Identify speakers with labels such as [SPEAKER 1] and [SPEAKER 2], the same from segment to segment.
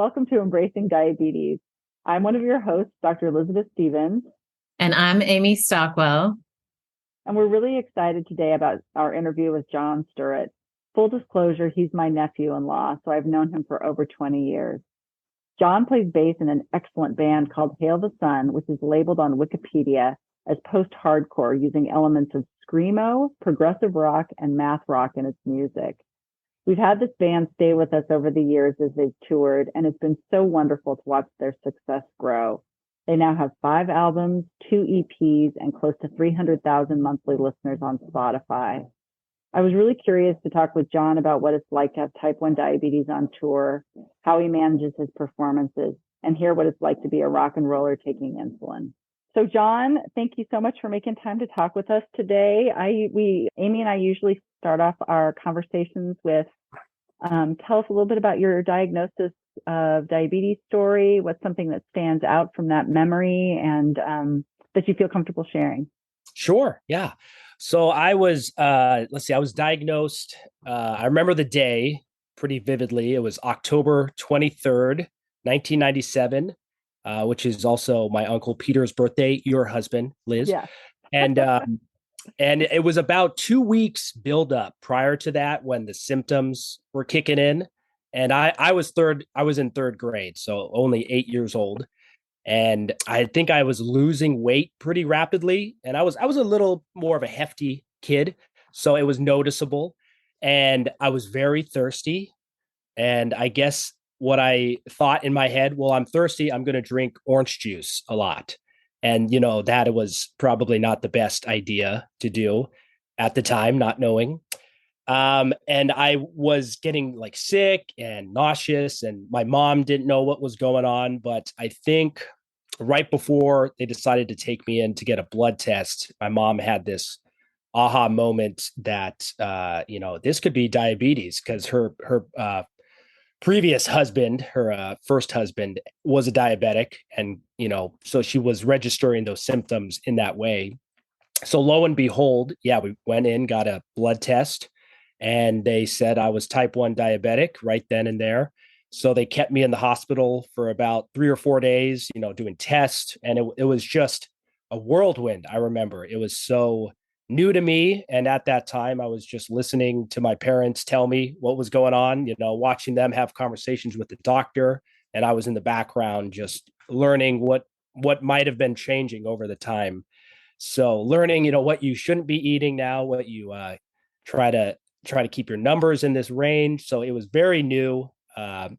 [SPEAKER 1] welcome to Embracing Diabetes. I'm one of your hosts, Dr. Elizabeth Stevens,
[SPEAKER 2] And I'm Amy Stockwell.
[SPEAKER 1] and we're really excited today about our interview with John Stirrat. Full disclosure, he's my nephew-in-law, so I've known him for over 20 years. John plays bass in an excellent band called Hail the Sun, which is labeled on Wikipedia as post-hardcore, using elements of screamo, progressive rock, and math rock in its music. We've had this band stay with us over the years as they've toured, and it's been so wonderful to watch their success grow. They now have 5 albums, 2 EPs, and close to 300,000 monthly listeners on Spotify. I was really curious to talk with John about what it's like to have type 1 diabetes on tour, how he manages his performances, and hear what it's like to be a rock and roller taking insulin. So John, thank you so much for making time to talk with us today. Amy and I usually start off our conversations with, tell us a little bit about your diagnosis of diabetes story. What's something that stands out from that memory and that you feel comfortable sharing?
[SPEAKER 3] Sure. Yeah. So I was, I was diagnosed. I remember the day pretty vividly. It was October 23rd, 1997. Which is also my uncle Peter's birthday, your husband, Liz.
[SPEAKER 1] Yeah.
[SPEAKER 3] And it was about 2 weeks build up prior to that when the symptoms were kicking in. And I was in third grade, so only 8 years old. And I think I was losing weight pretty rapidly. And I was a little more of a hefty kid, so it was noticeable. And I was very thirsty. And I guess what I thought in my head, well, I'm thirsty, I'm going to drink orange juice a lot. And, that was probably not the best idea to do at the time, not knowing. And I was getting like sick and nauseous, and my mom didn't know what was going on. But I think right before they decided to take me in to get a blood test, my mom had this aha moment that, this could be diabetes, because her previous husband, her first husband, was a diabetic. And, so she was registering those symptoms in that way. So lo and behold, we went in, got a blood test, and they said I was type 1 diabetic right then and there. So they kept me in the hospital for about 3 or 4 days, doing tests. And it was just a whirlwind. I remember it was so new to me. And at that time, I was just listening to my parents tell me what was going on, watching them have conversations with the doctor. And I was in the background just learning what might have been changing over the time. So learning, what you shouldn't be eating now, what you try to keep your numbers in this range. So it was very new. I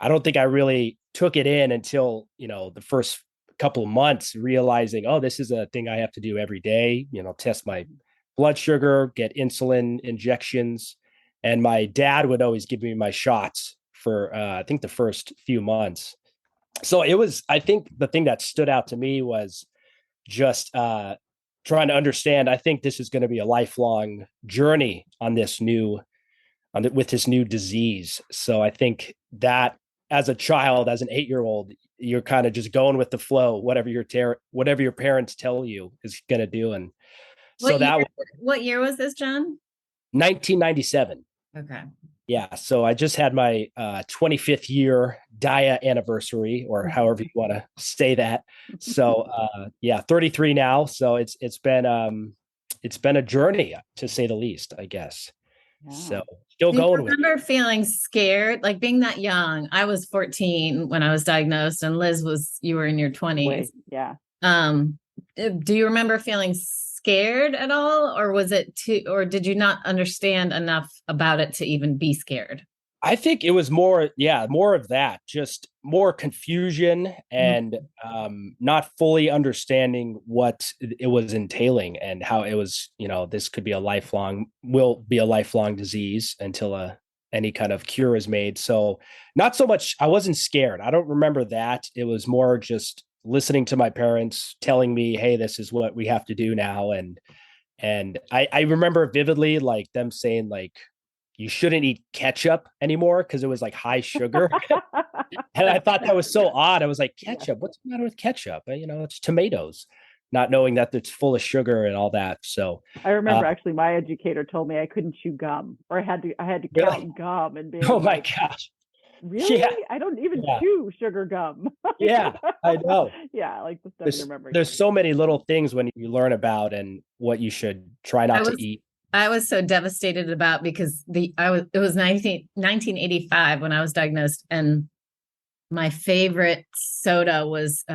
[SPEAKER 3] don't think I really took it in until, the first couple of months, realizing, oh, this is a thing I have to do every day, test my blood sugar, get insulin injections. And my dad would always give me my shots for, I think the first few months. So I think the thing that stood out to me was just trying to understand, I think this is going to be a lifelong journey with this new disease. So I think that as a child, as an 8-year-old, you're kind of just going with the flow, whatever your parents tell you is going to do. And so
[SPEAKER 2] what year was this, John?
[SPEAKER 3] 1997.
[SPEAKER 2] Okay.
[SPEAKER 3] Yeah. So I just had my 25th year DIA anniversary, or however you want to say that. So 33 now. So it's been a journey, to say the least, I guess. Yeah. So still going with it.
[SPEAKER 2] I remember feeling scared, like being that young. I was 14 when I was diagnosed, and Liz you were in your 20s.
[SPEAKER 1] Yeah.
[SPEAKER 2] Do you remember feeling scared at all, or or did you not understand enough about it to even be scared?
[SPEAKER 3] I think it was more of that, just more confusion and not fully understanding what it was entailing and how it was, this could be will be a lifelong disease until any kind of cure is made. So not so much, I wasn't scared. I don't remember that. It was more just listening to my parents telling me, hey, this is what we have to do now. And I remember vividly, like, them saying, like, you shouldn't eat ketchup anymore because it was like high sugar. And I thought that was so odd. I was like, ketchup, what's the matter with ketchup? It's tomatoes, not knowing that it's full of sugar and all that. So
[SPEAKER 1] I remember actually my educator told me I couldn't chew gum, or I had to count gum and be
[SPEAKER 3] oh my gosh.
[SPEAKER 1] Really?
[SPEAKER 3] Yeah.
[SPEAKER 1] I don't even
[SPEAKER 3] Yeah.
[SPEAKER 1] chew sugar gum.
[SPEAKER 3] Yeah, I know.
[SPEAKER 1] Yeah, like the stuff you
[SPEAKER 3] There's
[SPEAKER 1] remember.
[SPEAKER 3] there's so many little things when you learn about and what you should try
[SPEAKER 2] I
[SPEAKER 3] not
[SPEAKER 2] was
[SPEAKER 3] to eat.
[SPEAKER 2] I was so devastated about because it was 1985 when I was diagnosed, and my favorite soda was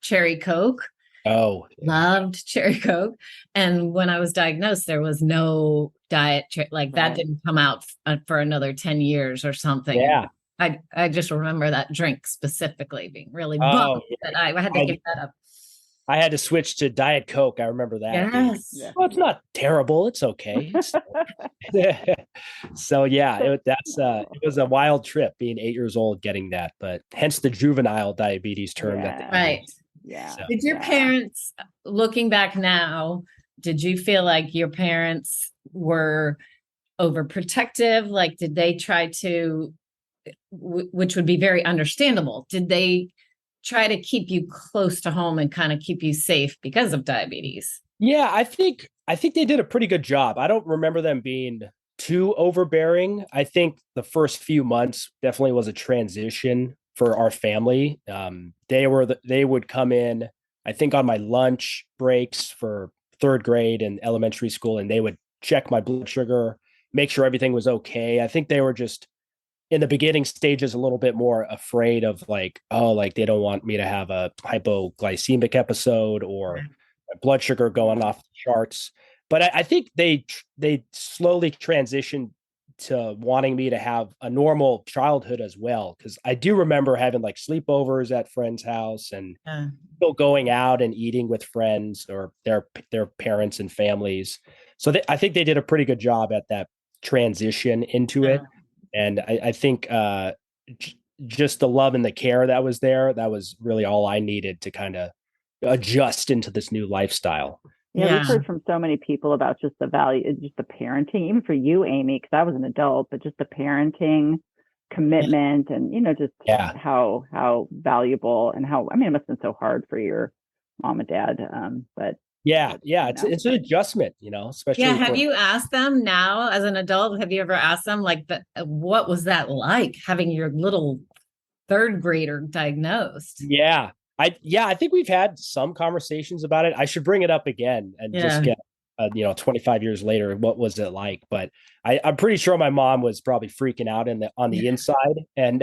[SPEAKER 2] cherry Coke.
[SPEAKER 3] Oh, yeah.
[SPEAKER 2] Loved cherry Coke. And when I was diagnosed, there was no like that
[SPEAKER 1] Right.
[SPEAKER 2] didn't come out for another 10 years or something.
[SPEAKER 3] Yeah.
[SPEAKER 2] I just remember that drink specifically being really
[SPEAKER 3] Oh,
[SPEAKER 2] bummed that I had to give that up.
[SPEAKER 3] I had to switch to Diet Coke. I remember that being,
[SPEAKER 2] Yes.
[SPEAKER 1] Yeah.
[SPEAKER 3] well, it's not terrible. It's okay. So yeah, it was a wild trip being 8 years old getting that, but hence the juvenile diabetes term that
[SPEAKER 1] Yeah.
[SPEAKER 3] they
[SPEAKER 2] Right.
[SPEAKER 3] use.
[SPEAKER 1] Yeah.
[SPEAKER 3] So-
[SPEAKER 2] Did your parents, looking back now, did you feel like your parents were overprotective? Like, did they try to, which would be very understandable, did they try to keep you close to home and kind of keep you safe because of diabetes?
[SPEAKER 3] Yeah, I think they did a pretty good job. I don't remember them being too overbearing. I think the first few months definitely was a transition for our family. They would come in, I think, on my lunch breaks for third grade and elementary school, and they would check my blood sugar, make sure everything was okay. I think they were just in the beginning stages a little bit more afraid of like, oh, like they don't want me to have a hypoglycemic episode or blood sugar going off the charts. But I think they slowly transitioned to wanting me to have a normal childhood as well, because I do remember having like sleepovers at friends' house and still going out and eating with friends or their parents and families. So I think they did a pretty good job at that transition into it. And I think just the love and the care that was there, that was really all I needed to kind of adjust into this new lifestyle.
[SPEAKER 1] Yeah, we've heard from so many people about just the value, just the parenting, even for you, Amy, because I was an adult, but just the parenting commitment and, just how valuable and how, I mean, it must have been so hard for your mom and dad. But
[SPEAKER 3] it's an adjustment, especially.
[SPEAKER 2] Yeah. Have you asked them now as an adult? Have you ever asked them like what was that like having your little third grader diagnosed?
[SPEAKER 3] Yeah. I think we've had some conversations about it. I should bring it up again and just get, 25 years later, what was it like? But I'm pretty sure my mom was probably freaking out on the inside, and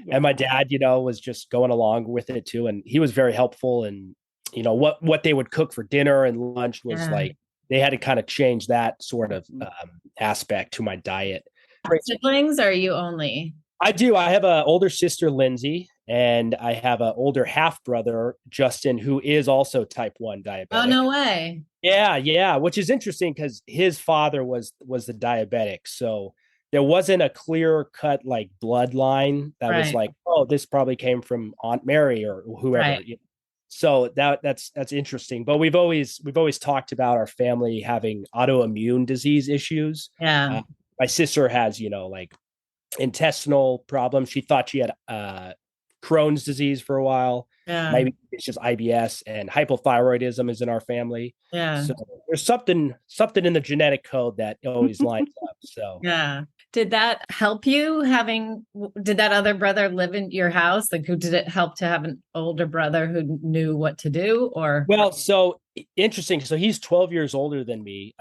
[SPEAKER 3] my dad, was just going along with it too, and he was very helpful. And what they would cook for dinner and lunch was like they had to kind of change that sort of aspect to my diet.
[SPEAKER 2] Siblings, or are you only?
[SPEAKER 3] I do. I have an older sister, Lindsay, and I have an older half brother, Justin, who is also type 1 diabetic.
[SPEAKER 2] Oh, no way.
[SPEAKER 3] Yeah. Which is interesting because his father was the diabetic. So there wasn't a clear cut like bloodline that was like, oh, this probably came from Aunt Mary or whoever.
[SPEAKER 2] Right.
[SPEAKER 3] So that's interesting. But we've always talked about our family having autoimmune disease issues.
[SPEAKER 2] Yeah.
[SPEAKER 3] My sister has, like intestinal problems. She thought she had Crohn's disease for a while.
[SPEAKER 2] Yeah.
[SPEAKER 3] Maybe it's just IBS, and hypothyroidism is in our family.
[SPEAKER 2] Yeah.
[SPEAKER 3] So there's something in the genetic code that always lines up. So
[SPEAKER 2] yeah. Did that help you did that other brother live in your house? Like, did it help to have an older brother who knew what to do? Or
[SPEAKER 3] well, so interesting. So he's 12 years older than me.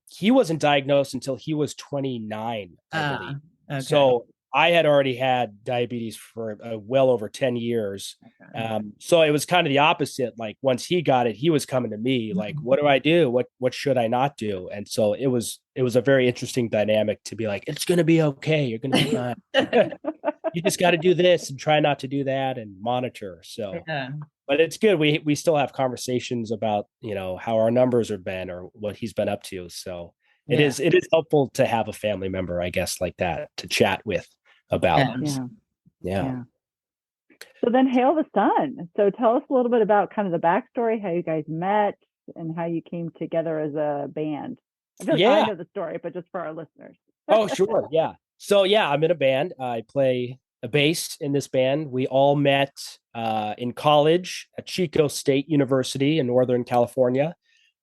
[SPEAKER 3] He wasn't diagnosed until he was 29, I believe.
[SPEAKER 2] Okay.
[SPEAKER 3] So I had already had diabetes for well over 10 years. So it was kind of the opposite. Like once he got it, he was coming to me like, what do I do? What should I not do? And so it was a very interesting dynamic to be like, it's going to be okay. You're going to be fine. You just got to do this and try not to do that and monitor. So, but it's good. We still have conversations about, how our numbers have been or what he's been up to. So it is helpful to have a family member, I guess, like that to chat with about. Yeah.
[SPEAKER 1] So then hail the sun. So tell us a little bit about kind of the backstory, how you guys met and how you came together as a band. I feel like I know the story, but just for our listeners.
[SPEAKER 3] Oh, sure. Yeah. So I'm in a band. I play a bass in this band. We all met in college at Chico State University in Northern California.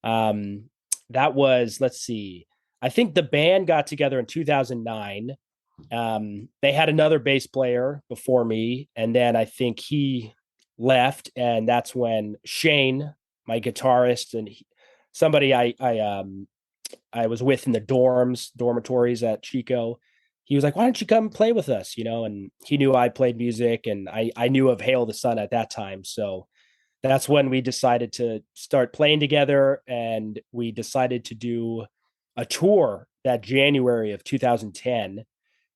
[SPEAKER 3] That was, let's see, I think the band got together in 2009. They had another bass player before me, and then I think he left, and that's when Shane, my guitarist, and somebody I was with in the dormitories at Chico, he was like, "Why don't you come play with us?" And he knew I played music, and I knew of Hail the Sun at that time, so that's when we decided to start playing together, and we decided to do a tour that January of 2010.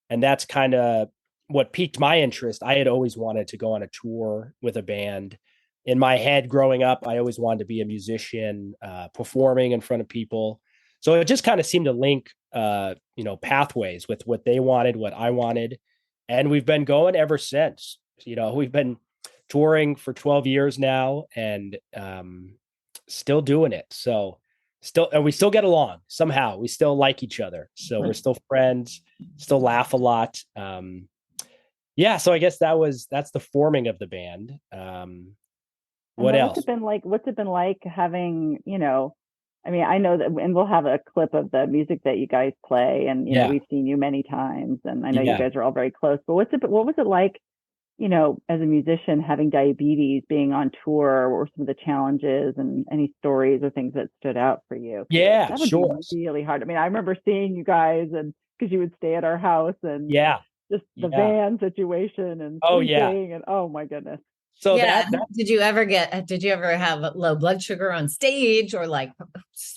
[SPEAKER 3] And that's kind of what piqued my interest. I had always wanted to go on a tour with a band. In my head growing up, I always wanted to be a musician, performing in front of people. So it just kind of seemed to link, pathways with what they wanted, what I wanted. And we've been going ever since. We've been touring for 12 years now, and still doing it. So and we still get along somehow. We still like each other. So we're still friends, still laugh a lot. So I guess that's the forming of the band. What else?
[SPEAKER 1] What's it been like having, I know that, and we'll have a clip of the music that you guys play, and we've seen you many times, and I know you guys are all very close, but what was it like, as a musician, having diabetes, being on tour? What were some of the challenges, and any stories or things that stood out for you?
[SPEAKER 3] Yeah,
[SPEAKER 1] that would
[SPEAKER 3] sure.
[SPEAKER 1] be really hard. I remember seeing you guys, and because you would stay at our house, and just the van situation, and sleeping, and oh my goodness.
[SPEAKER 2] So did you ever have low blood sugar on stage, or like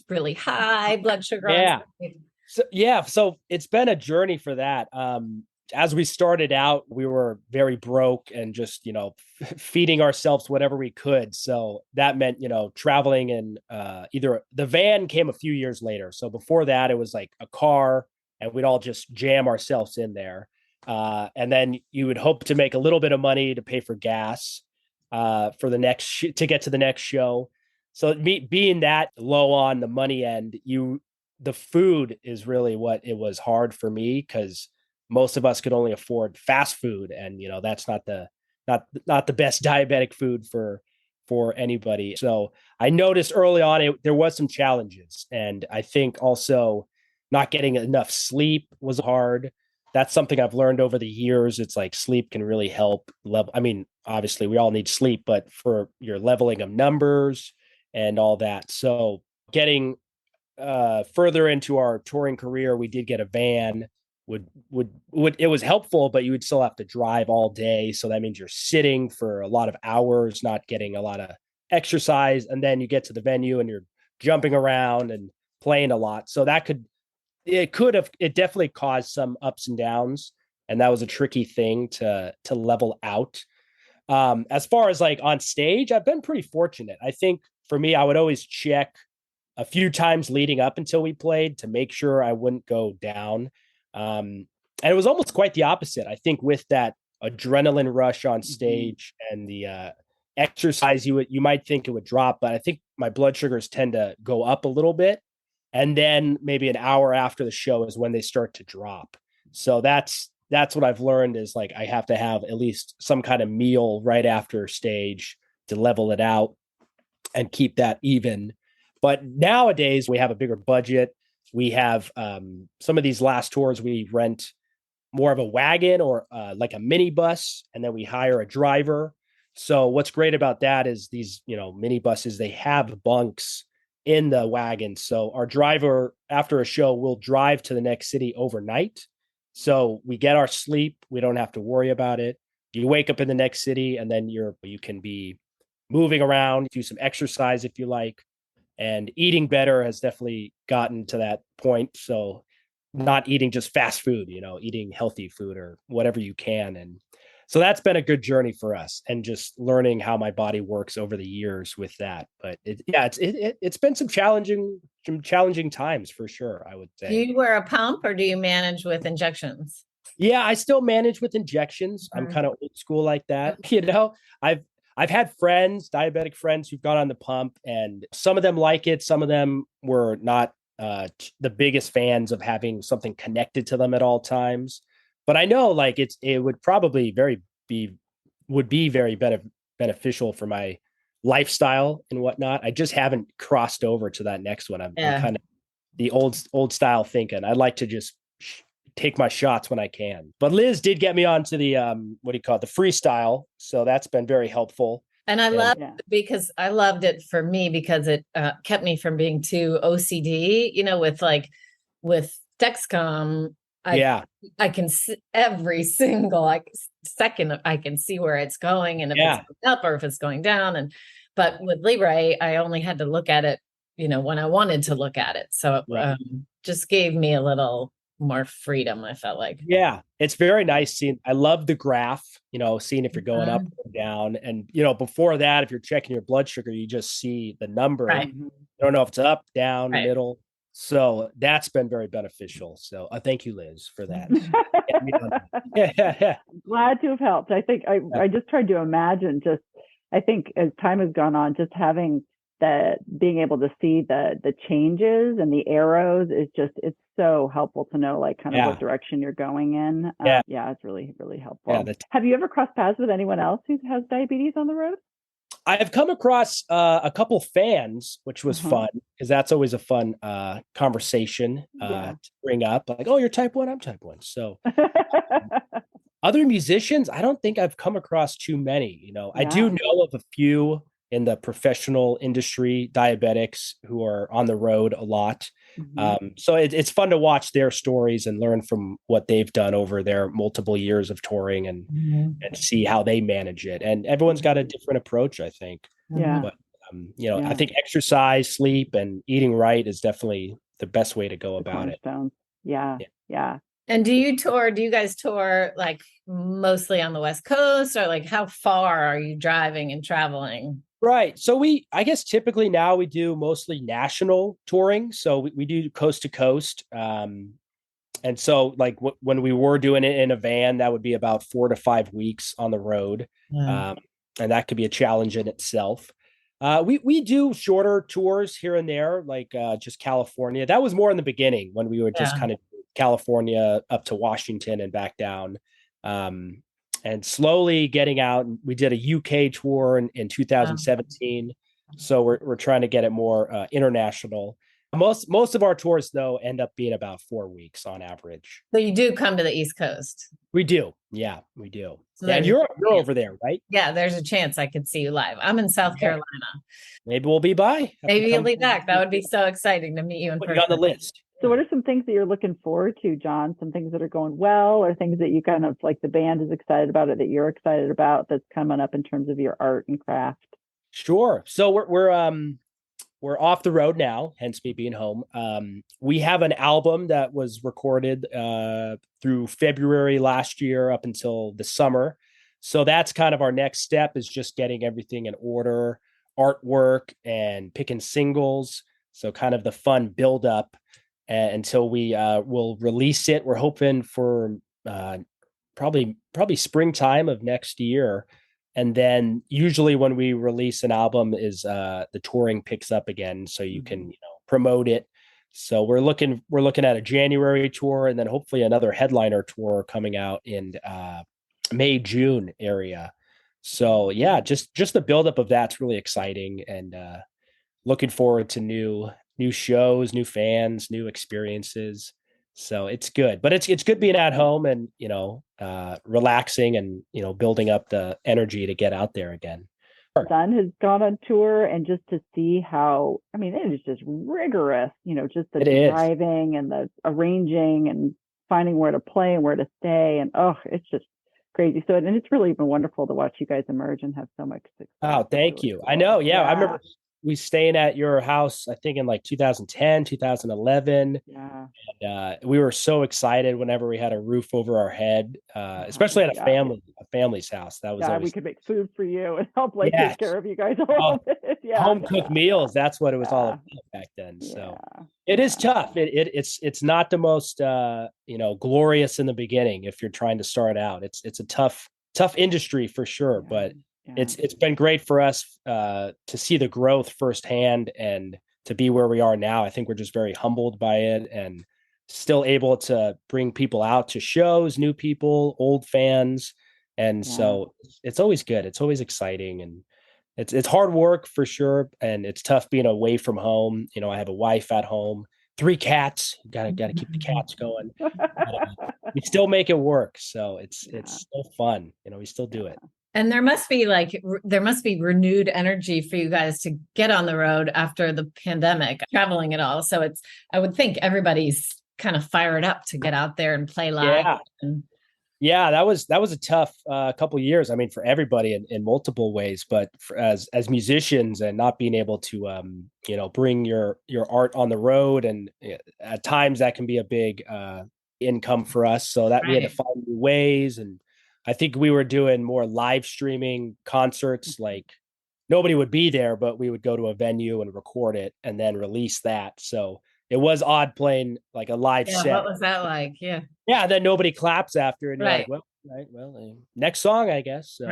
[SPEAKER 2] really high blood sugar? On
[SPEAKER 3] stage? So it's been a journey for that. As we started out, we were very broke and just, feeding ourselves whatever we could. So that meant, traveling, and either the van came a few years later. So before that, it was like a car, and we'd all just jam ourselves in there. And then you would hope to make a little bit of money to pay for gas for the next to get to the next show. So being that low on the money end, the food is really what it was hard for me, because most of us could only afford fast food, and that's not the best diabetic food for anybody. So I noticed early on there was some challenges, and I think also not getting enough sleep was hard. That's something I've learned over the years. It's like sleep can really help level. Obviously we all need sleep, but for your leveling of numbers and all that. So getting further into our touring career, we did get a van. It was helpful, but you would still have to drive all day. So that means you're sitting for a lot of hours, not getting a lot of exercise. And then you get to the venue and you're jumping around and playing a lot. So it definitely caused some ups and downs. And that was a tricky thing to level out. As far as like on stage, I've been pretty fortunate. I think for me, I would always check a few times leading up until we played to make sure I wouldn't go down. And it was almost quite the opposite. I think with that adrenaline rush on stage and the exercise, you might think it would drop, but I think my blood sugars tend to go up a little bit. And then maybe an hour after the show is when they start to drop. So that's what I've learned, is like I have to have at least some kind of meal right after stage to level it out and keep that even. But nowadays we have a bigger budget. We have some of these last tours, we rent more of a wagon or like a minibus, and then we hire a driver. So what's great about that is these, minibuses, they have bunks in the wagon. So our driver, after a show, will drive to the next city overnight. So we get our sleep. We don't have to worry about it. You wake up in the next city, and then you can be moving around, do some exercise if you like. And eating better has definitely gotten to that point. So not eating just fast food, eating healthy food or whatever you can. And so that's been a good journey for us, and just learning how my body works over the years with that. But it's been some challenging times for sure, I would say.
[SPEAKER 2] Do you wear a pump, or do you manage with injections?
[SPEAKER 3] Yeah, I still manage with injections. I'm kind of old school like that. I've had diabetic friends who've gone on the pump, and some of them like it. Some of them were not the biggest fans of having something connected to them at all times. But I know like it would probably be very beneficial for my lifestyle and whatnot. I just haven't crossed over to that next one. I'm kind of the old style thinking. I'd like to just take my shots when I can. But Liz did get me onto the what do you call it, the freestyle, so that's been very helpful.
[SPEAKER 2] And I love because I loved it for me because it kept me from being too OCD, with Dexcom. I can see every single second. I can see where it's going and if it's going up or if it's going down. But with Libre, I only had to look at it, when I wanted to look at it. So it just gave me a little more freedom, I felt like.
[SPEAKER 3] Yeah, it's very nice seeing. I love the graph, seeing if you're going up or down. And, before that, if you're checking your blood sugar, you just see the number.
[SPEAKER 2] Right.
[SPEAKER 3] You don't know if it's up, down, middle. So that's been very beneficial. So thank you, Liz, for that.
[SPEAKER 1] Glad to have helped. I think I just tried to imagine I think as time has gone on, just having being able to see the changes and the arrows is it's so helpful to know kind of what direction you're going in. It's really, really helpful. Have you ever crossed paths with anyone else who has diabetes on the road?
[SPEAKER 3] I've come across a couple fans, which was fun because that's always a fun conversation to bring up. Like, oh, you're type 1, I'm type 1. So other musicians, I don't think I've come across too many. I do know of a few in the professional industry, diabetics who are on the road a lot. So it's fun to watch their stories and learn from what they've done over their multiple years of touring and see how they manage it. And everyone's got a different approach, I think. But, I think exercise, sleep, and eating right is definitely the best way to go about it.
[SPEAKER 1] Yeah.
[SPEAKER 2] And do you guys tour like mostly on the West Coast or like how far are you driving and traveling?
[SPEAKER 3] Right. So I guess typically now we do mostly national touring. So we do coast to coast. And so like when we were doing it in a van, that would be about 4 to 5 weeks on the road. And that could be a challenge in itself. We do shorter tours here and there, like just California. That was more in the beginning when we would just kind of California up to Washington and back down. And slowly getting out. We did a UK tour in 2017. So we're trying to get it more international. Most of our tours, though, end up being about 4 weeks on average.
[SPEAKER 2] So you do come to the East Coast?
[SPEAKER 3] We do. Yeah, we do. So and you're over there, right?
[SPEAKER 2] Yeah, there's a chance I could see you live. I'm in South Carolina.
[SPEAKER 3] Maybe we'll be by.
[SPEAKER 2] Maybe you'll be back. That would be so exciting to meet you in person.
[SPEAKER 3] Put you on the list.
[SPEAKER 1] So what are some things that you're looking forward to, John? Some things that are going well or things that you kind of like the band is excited about or that you're excited about that's coming up in terms of your art and craft?
[SPEAKER 3] Sure. So we're off the road now, hence me being home. We have an album that was recorded through February last year up until the summer. So that's kind of our next step is just getting everything in order, artwork and picking singles. So kind of the fun build up until we will release it. We're hoping for probably springtime of next year. And then usually when we release an album is the touring picks up again. So you can, promote it. So we're looking at a January tour and then hopefully another headliner tour coming out in May, June area. So yeah, just the buildup of that's really exciting and looking forward to new shows, new fans, new experiences. So it's good, but it's good being at home and, relaxing and, building up the energy to get out there again.
[SPEAKER 1] My son has gone on tour and just to see how, it is just rigorous, just the driving and the arranging and finding where to play and where to stay. And, it's just crazy. So, and it's really been wonderful to watch you guys emerge and have so much success.
[SPEAKER 3] Oh, thank you. Cool. I know. Yeah. I remember we staying at your house, I think in like 2010, 2011.
[SPEAKER 1] Yeah.
[SPEAKER 3] And, we were so excited whenever we had a roof over our head, especially at a family's house. That was
[SPEAKER 1] we could make food for you and help take care of you guys a little bit.
[SPEAKER 3] Home cooked meals. That's what it was all about back then. So it is tough. It's not the most glorious in the beginning if you're trying to start out. It's a tough industry for sure, but it's been great for us to see the growth firsthand and to be where we are now. I think we're just very humbled by it and still able to bring people out to shows, new people, old fans. And so it's always good. It's always exciting and it's hard work for sure. And it's tough being away from home. I have a wife at home 3 cats. You gotta keep the cats going. We still make it work. So it's still fun. We still do it.
[SPEAKER 2] And there must be renewed energy for you guys to get on the road after the pandemic, traveling at all. So I would think everybody's kind of fired up to get out there and play live.
[SPEAKER 3] Yeah, that was a tough couple of years. I mean, for everybody in multiple ways, but as musicians and not being able to bring your art on the road, and at times that can be a big income for us. So that we had to find new ways, and I think we were doing more live streaming concerts. Like nobody would be there, but we would go to a venue and record it and then release that. So it was odd playing like a live set.
[SPEAKER 2] What was that like? Yeah.
[SPEAKER 3] Yeah. Then nobody claps after, and you're like, well, next song, I guess. So.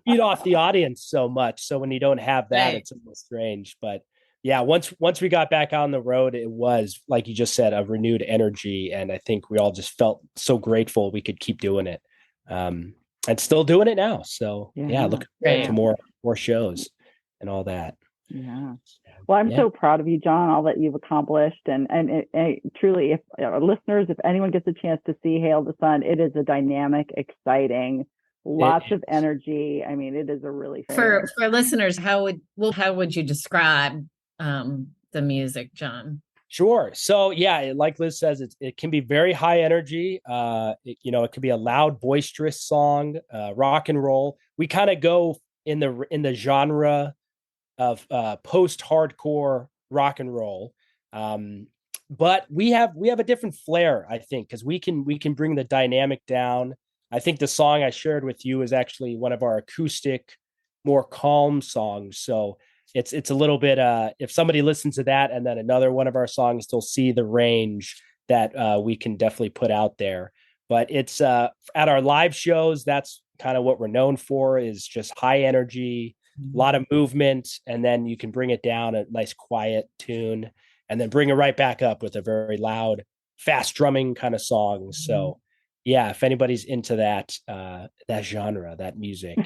[SPEAKER 3] Feed off the audience so much. So when you don't have that, it's a little strange. But yeah, once we got back on the road, it was, like you just said, a renewed energy. And I think we all just felt so grateful we could keep doing it. And still doing it now. So looking forward to more shows and all that.
[SPEAKER 1] Yeah. Well, I'm so proud of you, John, all that you've accomplished. And truly, if listeners, if anyone gets a chance to see Hail the Sun, it is a dynamic, exciting, lots of energy. I mean, it is a really
[SPEAKER 2] for listeners, how would you describe the music, John?
[SPEAKER 3] Sure. So like Liz says, it can be very high energy. It could be a loud, boisterous song, rock and roll. We kind of go in the genre of post-hardcore rock and roll. But we have a different flair, I think, because we can bring the dynamic down. I think the song I shared with you is actually one of our acoustic, more calm songs. So it's a little bit, if somebody listens to that and then another one of our songs, they'll see the range that we can definitely put out there. But it's at our live shows, that's kind of what we're known for, is just high energy, a lot of movement, and then you can bring it down a nice quiet tune and then bring it right back up with a very loud, fast drumming kind of song. So if anybody's into that genre, that music,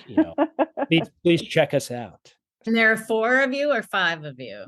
[SPEAKER 3] please check us out.
[SPEAKER 2] And there are 4 of you or 5 of you?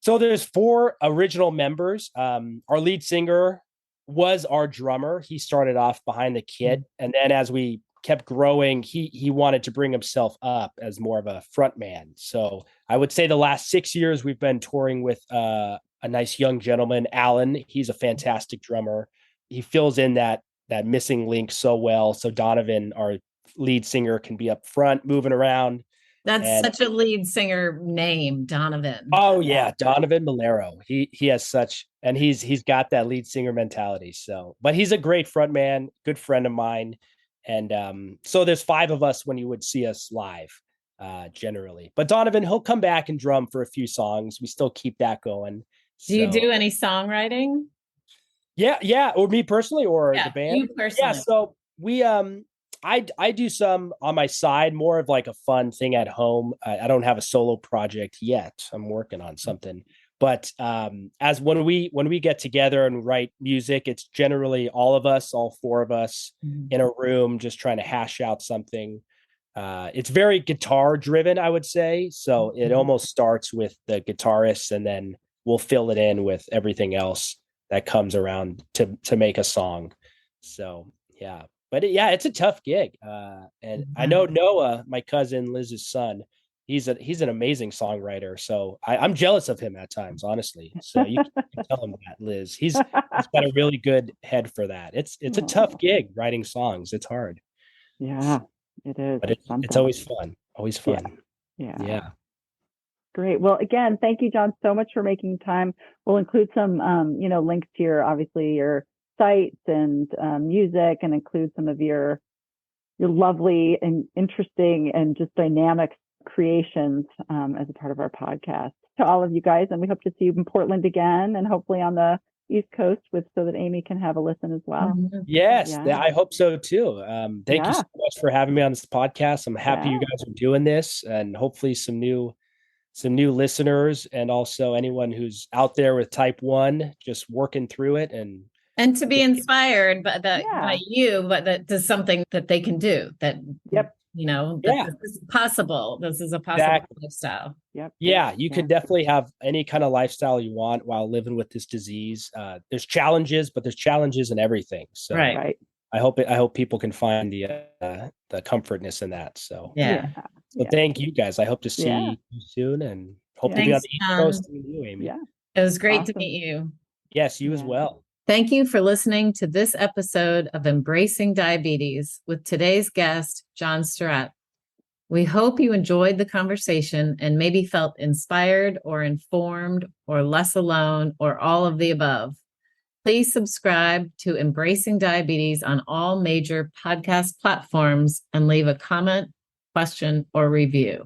[SPEAKER 3] So there's 4 original members. Our lead singer was our drummer. He started off behind the kit, and then as we kept growing, he wanted to bring himself up as more of a front man. So I would say the last 6 years we've been touring with a nice young gentleman, Alan. He's a fantastic drummer. He fills in that missing link so well. So Donovan, our lead singer, can be up front moving around.
[SPEAKER 2] That's such a lead singer name, Donovan.
[SPEAKER 3] Oh yeah, Donovan Malero. He has such, and he's got that lead singer mentality. So, but he's a great front man, good friend of mine. And so there's 5 of us when you would see us live, generally. But Donovan, he'll come back and drum for a few songs. We still keep that going.
[SPEAKER 2] Do you do any songwriting?
[SPEAKER 3] Yeah. Or me personally, or the band?
[SPEAKER 2] You personally.
[SPEAKER 3] Yeah. So we I do some on my side, more of like a fun thing at home. I don't have a solo project yet. I'm working on something. But as when we get together and write music, it's generally all of us, all 4 of us in a room, just trying to hash out something. It's very guitar driven, I would say. So it almost starts with the guitarist, and then we'll fill it in with everything else that comes around to make a song. So yeah, but it's a tough gig. And I know Noah, my cousin Liz's son, he's an amazing songwriter. So I'm jealous of him at times, honestly. So you can tell him that, Liz. He's got a really good head for that. It's a tough gig writing songs. It's hard.
[SPEAKER 1] Yeah, it is.
[SPEAKER 3] But it's always fun. Always fun. Yeah.
[SPEAKER 1] Great. Well, again, thank you, John, so much for making time. We'll include some, links to your sites and music, and include some of your lovely and interesting and just dynamic creations as a part of our podcast. To all of you guys, and we hope to see you in Portland again, and hopefully on the East Coast, so that Amy can have a listen as well.
[SPEAKER 3] Yes, I hope so too. Thank you so much for having me on this podcast. I'm happy you guys are doing this, and hopefully some new listeners, and also anyone who's out there with type 1, just working through it
[SPEAKER 2] and to be inspired by you, but that is something that they can do.
[SPEAKER 3] Yeah.
[SPEAKER 2] this is possible. This is a possible
[SPEAKER 3] Exactly.
[SPEAKER 2] lifestyle.
[SPEAKER 1] Yep.
[SPEAKER 3] Yeah, you can definitely have any kind of lifestyle you want while living with this disease. There's challenges, but there's challenges in everything. So
[SPEAKER 2] Right.
[SPEAKER 1] Right.
[SPEAKER 3] I hope people can find the comfortness in that. So
[SPEAKER 2] Yeah.
[SPEAKER 3] So thank you guys. I hope to see
[SPEAKER 1] Yeah.
[SPEAKER 3] you soon and hope
[SPEAKER 1] Yeah.
[SPEAKER 3] to be on
[SPEAKER 2] Thanks,
[SPEAKER 3] the East
[SPEAKER 2] John.
[SPEAKER 3] Coast with you, Amy.
[SPEAKER 1] Yeah.
[SPEAKER 2] It was great to
[SPEAKER 1] Awesome.
[SPEAKER 2] meet you.
[SPEAKER 3] Yes, you as
[SPEAKER 1] Yeah.
[SPEAKER 3] well.
[SPEAKER 2] Thank you for listening to this episode of Embracing Diabetes with today's guest, John Stirrat. We hope you enjoyed the conversation and maybe felt inspired or informed or less alone or all of the above. Please subscribe to Embracing Diabetes on all major podcast platforms and leave a comment, question, or review.